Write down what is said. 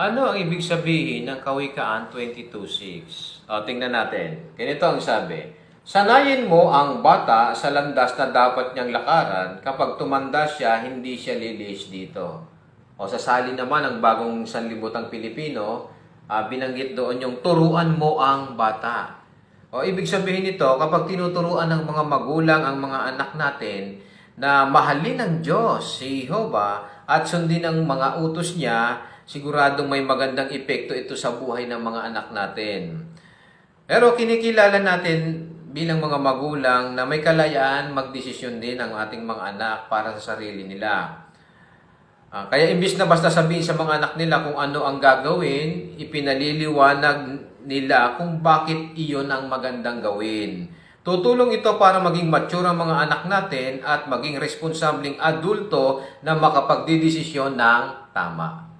Ano ang ibig sabihin ng Kawikaan 22:6? O, tingnan natin. Ganito ang sabi. Sanayin mo ang bata sa landas na dapat niyang lakaran. Kapag tumanda siya, hindi siya lilis dito. O, sa salin naman ang bagong sanlibutan Pilipino, binanggit doon yung turuan mo ang bata. O, ibig sabihin nito, kapag tinuturuan ng mga magulang ang mga anak natin na mahalin ng Diyos, si Jehovah, at sundin ang mga utos niya, siguradong may magandang epekto ito sa buhay ng mga anak natin. Pero kinikilala natin bilang mga magulang na may kalayaan magdesisyon din ang ating mga anak para sa sarili nila. Kaya imbis na basta sabihin sa mga anak nila kung ano ang gagawin, ipinaliliwanag nila kung bakit iyon ang magandang gawin. Tutulong ito para maging mature ang mga anak natin at maging responsableng adulto na makapagdidesisyon ng tama.